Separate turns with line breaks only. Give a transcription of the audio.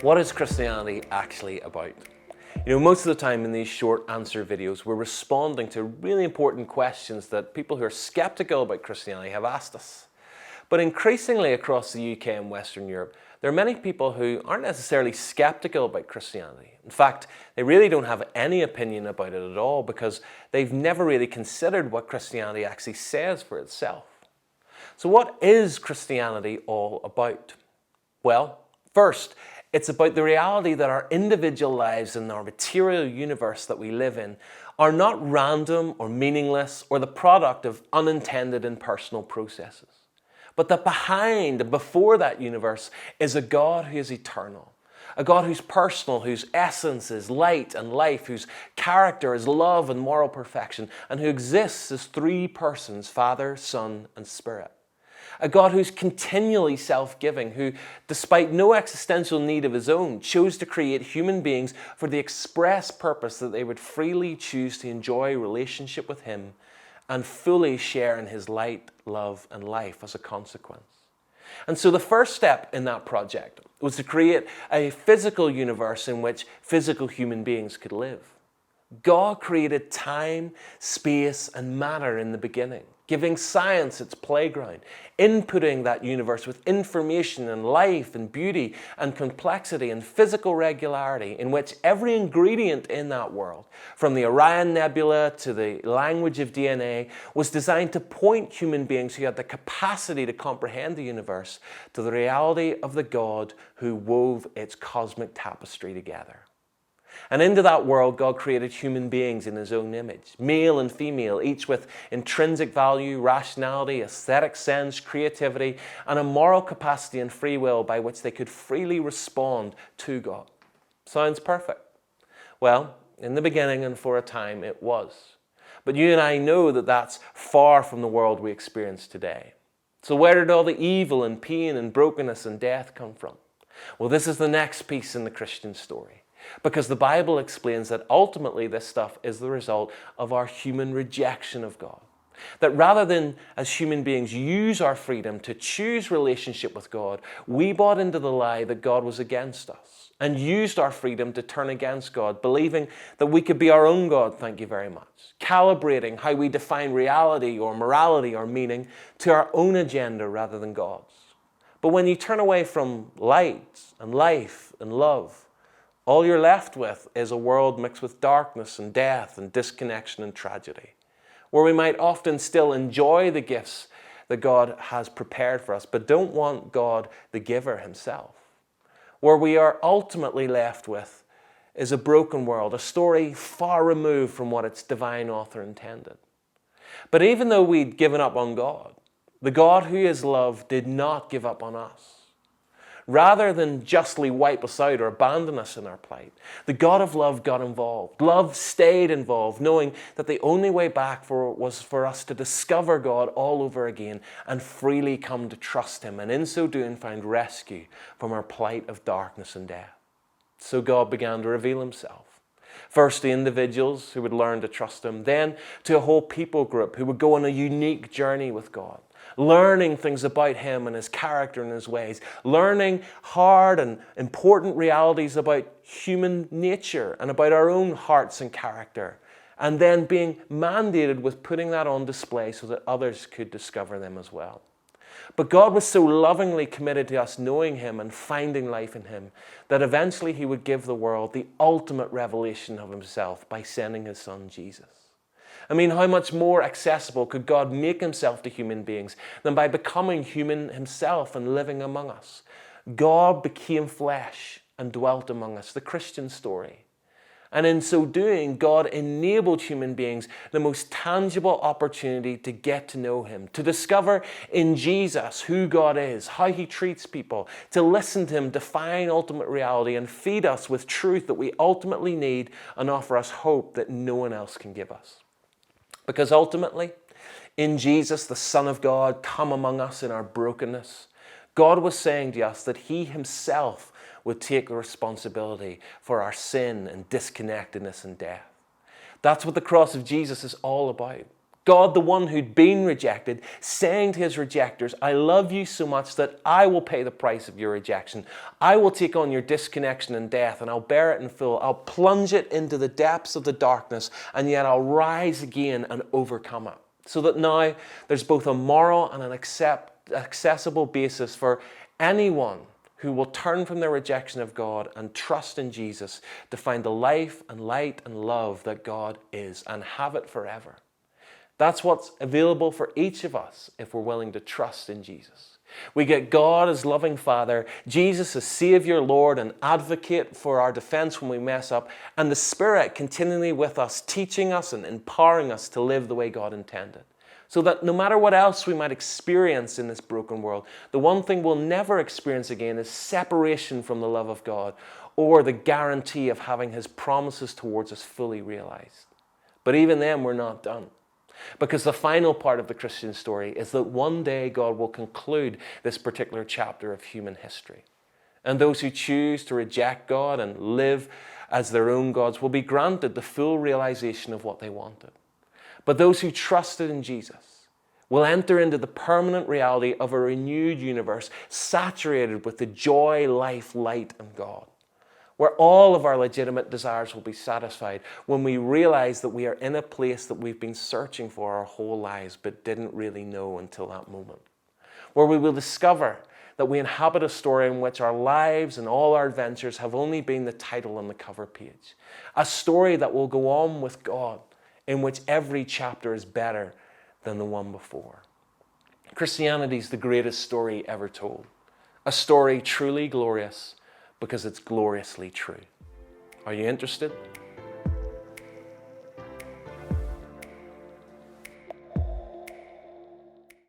What is Christianity actually about? Most of the time in these short answer videos, we're responding to really important questions that people who are skeptical about Christianity have asked us. But increasingly across the UK and Western Europe, there are many people who aren't necessarily skeptical about Christianity. In fact, they really don't have any opinion about it at all because they've never really considered what Christianity actually says for itself. So what is Christianity all about? Well, first, it's about the reality that our individual lives in our material universe that we live in are not random or meaningless or the product of unintended impersonal processes. But that behind and before that universe is a God who is eternal. A God who's personal, whose essence is light and life, whose character is love and moral perfection, and who exists as three persons, Father, Son, and Spirit. A God who's continually self-giving, who, despite no existential need of his own, chose to create human beings for the express purpose that they would freely choose to enjoy relationship with him and fully share in his light, love, and life as a consequence. And so the first step in that project was to create a physical universe in which physical human beings could live. God created time, space, and matter in the beginning, giving science its playground, inputting that universe with information and life and beauty and complexity and physical regularity in which every ingredient in that world, from the Orion Nebula to the language of DNA, was designed to point human beings who had the capacity to comprehend the universe to the reality of the God who wove its cosmic tapestry together. And into that world, God created human beings in his own image, male and female, each with intrinsic value, rationality, aesthetic sense, creativity, and a moral capacity and free will by which they could freely respond to God. Sounds perfect? Well, in the beginning and for a time, it was. But you and I know that that's far from the world we experience today. So where did all the evil and pain and brokenness and death come from? Well, this is the next piece in the Christian story. Because the Bible explains that ultimately this stuff is the result of our human rejection of God. That rather than as human beings use our freedom to choose relationship with God, we bought into the lie that God was against us and used our freedom to turn against God, believing that we could be our own God, thank you very much, calibrating how we define reality or morality or meaning to our own agenda rather than God's. But when you turn away from light and life and love, all you're left with is a world mixed with darkness and death and disconnection and tragedy, where we might often still enjoy the gifts that God has prepared for us, but don't want God, the giver himself. Where we are ultimately left with is a broken world, a story far removed from what its divine author intended. But even though we'd given up on God, the God who is love did not give up on us. Rather than justly wipe us out or abandon us in our plight, the God of love got involved. Love stayed involved, knowing that the only way back was for us to discover God all over again and freely come to trust him, and in so doing find rescue from our plight of darkness and death. So God began to reveal himself. First to individuals who would learn to trust him, then to a whole people group who would go on a unique journey with God, learning things about him and his character and his ways, learning hard and important realities about human nature and about our own hearts and character, and then being mandated with putting that on display so that others could discover them as well. But God was so lovingly committed to us knowing him and finding life in him that eventually he would give the world the ultimate revelation of himself by sending his son Jesus. I mean, how much more accessible could God make himself to human beings than by becoming human himself and living among us? God became flesh and dwelt among us, the Christian story. And in so doing, God enabled human beings the most tangible opportunity to get to know him, to discover in Jesus who God is, how he treats people, to listen to him define ultimate reality and feed us with truth that we ultimately need and offer us hope that no one else can give us. Because ultimately, in Jesus, the Son of God, come among us in our brokenness, God was saying to us that he himself would take the responsibility for our sin and disconnectedness and death. That's what the cross of Jesus is all about. God, the one who'd been rejected, saying to his rejectors, I love you so much that I will pay the price of your rejection. I will take on your disconnection and death, and I'll bear it in full. I'll plunge it into the depths of the darkness, and yet I'll rise again and overcome it. So that now there's both a moral and an accessible basis for anyone who will turn from their rejection of God and trust in Jesus to find the life and light and love that God is and have it forever. That's what's available for each of us if we're willing to trust in Jesus. We get God as loving Father, Jesus as Savior, Lord, and advocate for our defense when we mess up, and the Spirit continually with us, teaching us and empowering us to live the way God intended. So that no matter what else we might experience in this broken world, the one thing we'll never experience again is separation from the love of God or the guarantee of having His promises towards us fully realized. But even then, we're not done. Because the final part of the Christian story is that one day God will conclude this particular chapter of human history. And those who choose to reject God and live as their own gods will be granted the full realization of what they wanted. But those who trusted in Jesus will enter into the permanent reality of a renewed universe saturated with the joy, life, light, and God, where all of our legitimate desires will be satisfied when we realize that we are in a place that we've been searching for our whole lives but didn't really know until that moment, where we will discover that we inhabit a story in which our lives and all our adventures have only been the title on the cover page, a story that will go on with God, in which every chapter is better than the one before. Christianity is the greatest story ever told, a story truly glorious because it's gloriously true. Are you interested?